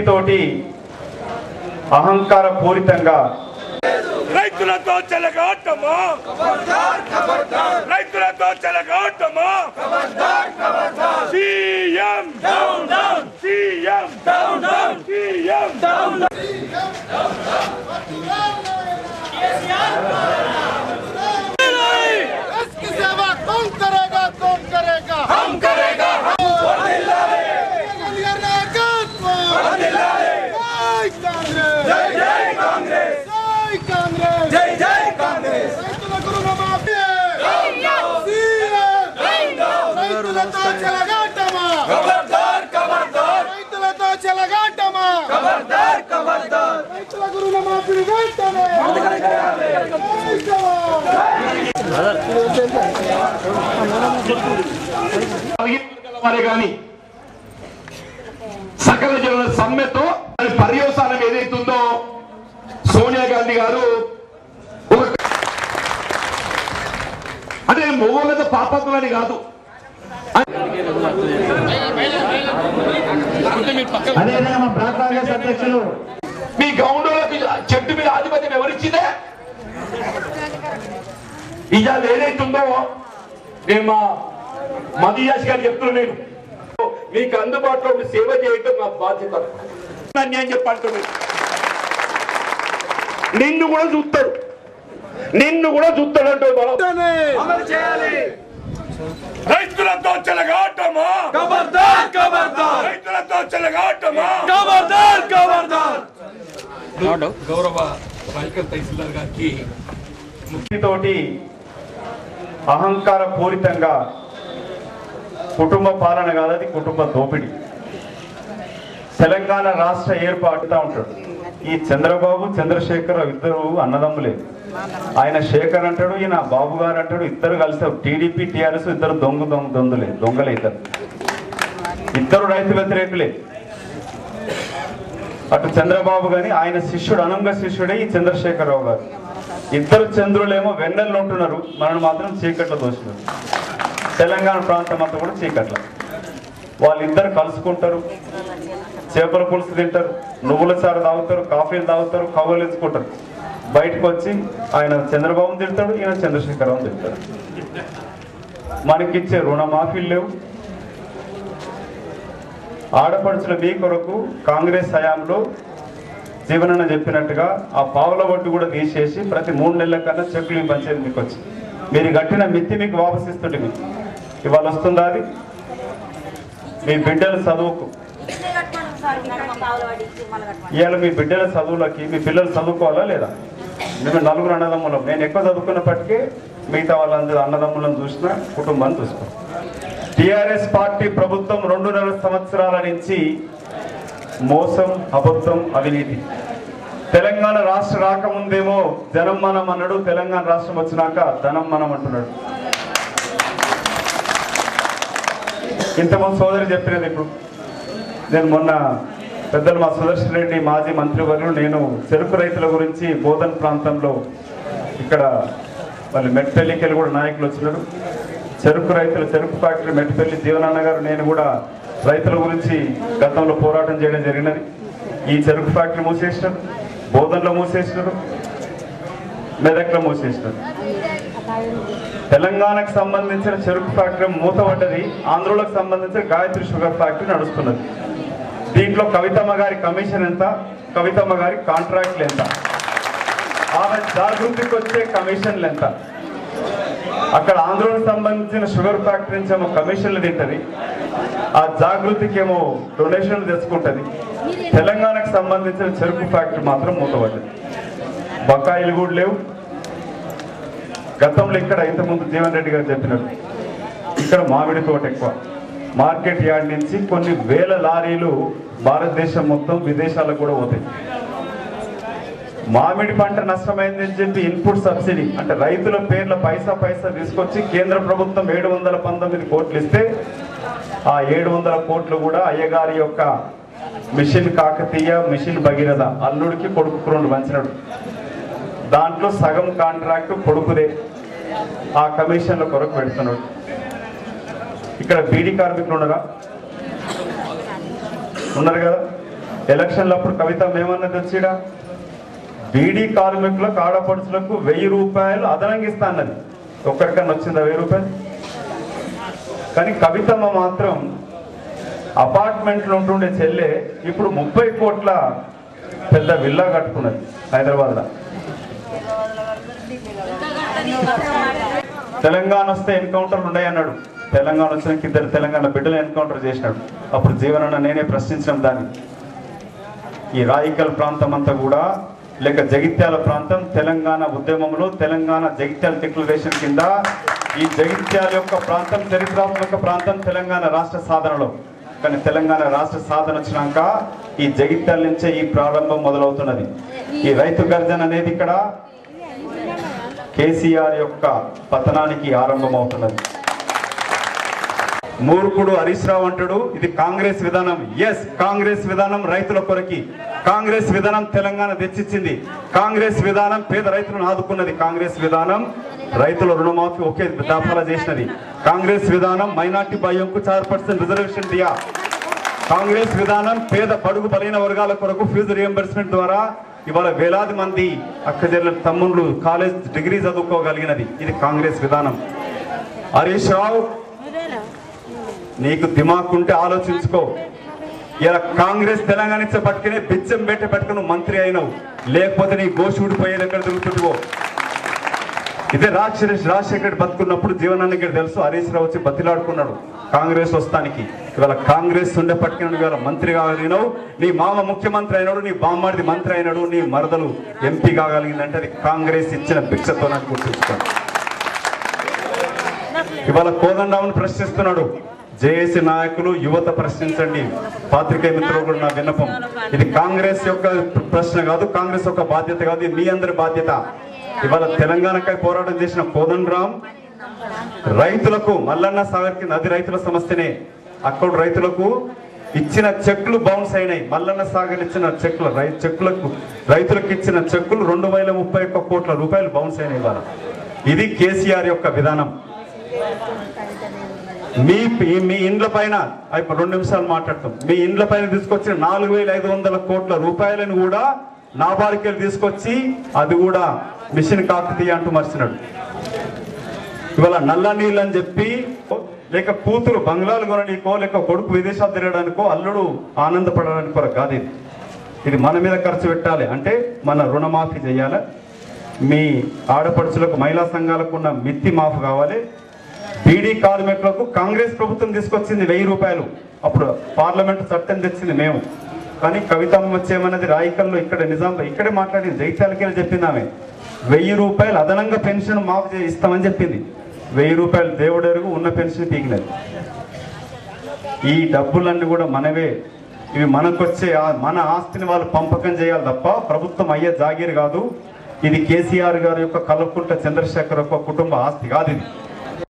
తోటి అహంకార పూరితంగా రైతులతో చెలగాటమా రైతులతో చెలగాటమా CM down down CM down down CM down इसकी सेवा कौन करेगा हम करेगा जय कांग्रेस जय जय कांग्रेस खबरदार खबरदार రైతులతో చెలగాటమా खबरदार खबरदार రైతుల గురునామాపి వెంటనే వారే గాని సకల జనుల సమ్మెతో పర్యవసానం ఏదైతుందో సోనియా గాంధీ గారు అంటే మొగోళ్ళతో పాపతులని కాదు మీ గౌండులకు చెట్టు మీద ఆధిపత్యం ఎవరిచ్చిందే ఇవాళ ఏదైతుందో నేను మా మదియాస్ గారు చెప్తున్నాను మీకు అందుబాటులో సేవ చేయటం నా బాధ్యత అన్యాయం చెప్పంటున్నాను నిన్ను కూడా చూస్తాడు అంటే అమలు చేయాలి రైతులతో చెలగాటమా ఖబర్దార్ ఖబర్దార్ రైతులతో చెలగాటమా ఖబర్దార్ ఖబర్దార్ గౌరవ బాలికల్ తహసీల్దార్ గారికి తోటి అహంకార పూరితంగా కుటుంబ పాలన కాదది కుటుంబ దోపిడీ తెలంగాణ రాష్ట్ర ఏర్పాటుతా ఉంటాడు ఈ చంద్రబాబు చంద్రశేఖర్ ఇద్దరు అన్నదమ్ములే ఆయన శేఖర్ అంటాడు ఈయన బాబు గారు అంటాడు ఇద్దరు కలిసి టీడీపీ టీఆర్ఎస్ ఇద్దరు దొంగలే ఇద్దరు రైతు వ్యతిరేకులే అటు చంద్రబాబు గాని ఆయన శిష్యుడు అనంగ శిష్యుడే ఈ చంద్రశేఖరరావు గారు ఇద్దరు చంద్రులేమో వెన్నెల్లో ఉంటున్నారు మనల్ని మాత్రం చీకట్లో దోస్తున్నారు తెలంగాణ ప్రాంతం అంతా కూడా చీకట్ల వాళ్ళిద్దరు కలుసుకుంటారు చేపల పులుసు తింటారు నువ్వుల చారు తాగుతారు కాఫీలు తాగుతారు కవ్వలించుకుంటారు బయటకు వచ్చి ఆయన చంద్రబాబు తిడతాడు ఈయన చంద్రశేఖరరావు తిడతాడు మనకిచ్చే రుణమాఫీలు లేవు ఆడపడుచుల మీ కొరకు కాంగ్రెస్ హయాంలో జీవనన్న చెప్పినట్టుగా ఆ పావుల వడ్డు కూడా తీసేసి ప్రతి 3 నెలల కన్నా చెక్కులు పంచేది మీకు వచ్చి మీరు కట్టిన మిత్తి మీకు వాపసిస్తుంటే మీకు ఇవాళ వస్తుందా అది మీ బిడ్డల చదువుకు ఇవాళ మీ బిడ్డల చదువులకి మీ పిల్లలు చదువుకోవాలా లేదా మేము 4 అన్నదమ్ములం నేను ఎక్కువ చదువుకున్నప్పటికీ మిగతా వాళ్ళందరూ అన్నదమ్ములను చూసిన కుటుంబాన్ని చూసుకో టిఆర్ఎస్ పార్టీ ప్రభుత్వం 2.5 సంవత్సరాల నుంచి మోసం అబద్ధం అవినీతి తెలంగాణ రాష్ట్ర రాకముందేమో జనం మనం అన్నాడు తెలంగాణ రాష్ట్రం వచ్చినాక ధనం మనం అంటున్నాడు ఇంతమంది సోదరి చెప్పినది ఇప్పుడు నేను మొన్న పెద్దలు మా సుదర్శన్ రెడ్డి మాజీ మంత్రివర్యులు నేను చెరుకు రైతుల గురించి బోధన్ ప్రాంతంలో ఇక్కడ వాళ్ళు మెట్పల్లికి కూడా నాయకులు వచ్చినారు చెరుకు రైతులు చెరుకు ఫ్యాక్టరీ మెట్పల్లి జీవనన్న గారు నేను కూడా రైతుల గురించి గతంలో పోరాటం చేయడం జరిగినది ఈ చెరుకు ఫ్యాక్టరీ మూసేసినారు బోధన్లో మూసేసినారు మెదక్లో మూసేసినారు తెలంగాణకు సంబంధించిన చెరుకు ఫ్యాక్టరీ మూతపడ్డది ఆంధ్రలకు సంబంధించిన గాయత్రి షుగర్ ఫ్యాక్టరీ నడుస్తున్నది దీంట్లో కవితమ్మ గారి కమిషన్ ఎంత కవితమ్మ గారి కాంట్రాక్ట్లు ఎంత ఆమె జాగృతికి వచ్చే కమిషన్లు ఎంత అక్కడ ఆంధ్రకు సంబంధించిన షుగర్ ఫ్యాక్టరీ నుంచి ఏమో కమిషన్లు తింటది ఆ జాగృతికి ఏమో డొనేషన్లు తెచ్చుకుంటది తెలంగాణకు సంబంధించిన చెరుకు ఫ్యాక్టరీ మాత్రం మూతపడ్డది బకాయిలు కూడా లేవు గతంలో ఇక్కడ ఇంతకుముందు జీవన్ రెడ్డి గారు చెప్పినట్టు ఇక్కడ మామిడి తోట ఎక్కువ మార్కెట్ యార్డ్ నుంచి కొన్ని వేల లారీలు భారతదేశం మొత్తం విదేశాలకు కూడా పోతాయి మామిడి పంట నష్టమైందని చెప్పి ఇన్పుట్ సబ్సిడీ అంటే రైతుల పేర్ల పైసా తీసుకొచ్చి కేంద్ర ప్రభుత్వం 719 కోట్లు ఇస్తే ఆ 700 కోట్లు కూడా అయ్యగారి యొక్క మిషన్ కాకతీయ మిషన్ భగీరథ అల్లుడికి కొడుకు 2 పంచినాడు దాంట్లో సగం కాంట్రాక్ట్ కొడుకుదే ఆ కమిషన్ల కొరకు పెడుతున్నాడు ఇక్కడ బీడీ కార్మికులు ఉన్నారు కదా ఎలక్షన్లప్పుడు కవిత ఏమన్నా తెచ్చిడా బీడీ కార్మికులకు ఆడపడుచులకు 1000 రూపాయలు అదనంగా ఇస్తా అన్నది. ఒక్కరికన్నా వచ్చిందా 1000 రూపాయలు? కానీ కవితమ్మ మాత్రం అపార్ట్మెంట్లో ఉంటుండే చెల్లె ఇప్పుడు 30 కోట్ల పెద్ద విల్లా కట్టుకున్నది హైదరాబాద్లో. తెలంగాణ వస్తే ఎన్కౌంటర్లు ఉన్నాయన్నాడు. తెలంగాణ వచ్చినాక 2 తెలంగాణ బిడ్డలు ఎన్కౌంటర్ చేసినాడు. అప్పుడు జీవనన్న నేనే ప్రశ్నించడం దాన్ని. ఈ రాయికల్ ప్రాంతం అంతా కూడా లేక జగిత్యాల ప్రాంతం తెలంగాణ ఉద్యమంలో తెలంగాణ జగిత్యాల డిక్లరేషన్ కింద ఈ జగిత్యాల యొక్క ప్రాంతం చరిత్రాత్మక ప్రాంతం తెలంగాణ రాష్ట్ర సాధనలో. కానీ తెలంగాణ రాష్ట్ర సాధన వచ్చినాక ఈ జగిత్యాల నుంచే ఈ ప్రారంభం మొదలవుతున్నది. ఈ రైతు గర్జన అనేది ఇక్కడ కేసీఆర్ యొక్క పతనానికి ఆరంభం అవుతున్నది. మూర్ఖుడు హరీష్ రావు అంటాడు ఇది కాంగ్రెస్ విధానం. ఎస్, కాంగ్రెస్ విధానం రైతుల కొరకి. కాంగ్రెస్ విధానం తెలంగాణ తెచ్చిచ్చింది. కాంగ్రెస్ విధానం పేద రైతులను ఆదుకున్నది. కాంగ్రెస్ విధానం రైతుల రుణమాఫీ ఒకే దఫాలా చేసినది. కాంగ్రెస్ విధానం మైనార్టీ భాయ్యంకు 4% రిజర్వేషన్ దియా. కాంగ్రెస్ విధానం పేద బడుగు బలైన వర్గాల కొరకు ఫీజు రియంబర్స్మెంట్ ద్వారా ఇవాళ వేలాది మంది అక్కజెల్ల తమ్ముళ్ళు కాలేజ్ డిగ్రీ చదువుకోగలిగినది. ఇది కాంగ్రెస్ విధానం. హరీష్ రావు నీకు దిమాగ్ ఉంటే ఆలోచించుకో. ఇలా కాంగ్రెస్ తెలంగాణ ఇచ్చే పట్టుకునే బిచ్చం పెట్టే పట్టుకుని మంత్రి అయినవు, లేకపోతే నీ గోషి ఊడిపోయేది ఎక్కడ తిరుగుతుంటివో. ఇదే రాజశేఖర్ బతుకున్నప్పుడు జీవనానికి తెలుసు. హరీష్ రావు వచ్చి బతిలాడుకున్నాడు కాంగ్రెస్ వస్తానికి. ఇవాళ కాంగ్రెస్ ఉండే పట్టుకుని ఇవాళ మంత్రి కాగలిగినావు. నీ మామ ముఖ్యమంత్రి అయినాడు, నీ బామ్మాడిది మంత్రి అయినాడు, నీ మరదలు ఎంపీ కాగలిగిందంటే అది కాంగ్రెస్ ఇచ్చిన భిక్షతో నాకు గుర్తుంచుకోండి. ఇవాళ కోదండరావును ప్రశ్నిస్తున్నాడు. జేఏసీ నాయకులు యువత ప్రశ్నించండి. పాత్రికేయ మిత్రులు కూడా నా విన్నపం. ఇది కాంగ్రెస్ యొక్క ప్రశ్న కాదు, కాంగ్రెస్ యొక్క బాధ్యత కాదు, ఇది మీ అందరి బాధ్యత. ఇవాళ తెలంగాణకై పోరాటం చేసిన కోదండరాం రైతులకు మల్లన్న సాగర్కి నది రైతుల సమస్యనే. అక్కడ రైతులకు ఇచ్చిన చెక్లు బౌన్స్ అయినాయి. మల్లన్న సాగర్ ఇచ్చిన రైతులకు ఇచ్చిన చెక్కులు 2031 కోట్ల రూపాయలు బౌన్స్ అయినాయి. ఇవాళ ఇది కేసీఆర్ యొక్క విధానం. మీ ఇండ్ల పైన 2 నిమిషాలు మాట్లాడతాం. మీ ఇండ్ల పైన తీసుకొచ్చిన 4500 కోట్ల రూపాయలను కూడా నాబార్కెళ్ళి తీసుకొచ్చి అది కూడా మిషన్ కాకతీయ అంటూ మర్చినాడు. ఇవాళ నల్ల నీళ్ళు అని చెప్పి లేక కూతురు బంగ్లాలు కొనడానికో లేక కొడుకు విదేశాలు తిరగడానికో అల్లుడు ఆనందపడడానికో కాదు. ఇది మన మీద ఖర్చు పెట్టాలి. అంటే మన రుణమాఫీ చేయాలి. మీ ఆడపడుచులకు మహిళా సంఘాలకు ఉన్న మిత్తి మాఫీ కావాలి. బీడీ కార్మికులకు కాంగ్రెస్ ప్రభుత్వం తీసుకొచ్చింది 1000 రూపాయలు. అప్పుడు పార్లమెంట్ చట్టం తెచ్చింది మేము. కానీ కవితమ్మ వచ్చేమన్నది రాయికల్లో ఇక్కడ నిజాంలో ఇక్కడే మాట్లాడింది. జైత్యాలకి చెప్పింది ఆమె 1000 రూపాయలు అదనంగా పెన్షన్ మాఫీ ఇస్తామని చెప్పింది. 1000 రూపాయలు దేవుడెరుగు ఉన్న పెన్షన్ పీకినది. ఈ డబ్బులన్నీ కూడా మనవే. ఇవి మనకొచ్చే మన ఆస్తిని వాళ్ళు పంపకం చేయాలి తప్ప ప్రభుత్వం అయ్యే జాగీరు కాదు. ఇది కేసీఆర్ గారి యొక్క కల్వకుంట్ల చంద్రశేఖర్ యొక్క కుటుంబ ఆస్తి కాదు. ఇది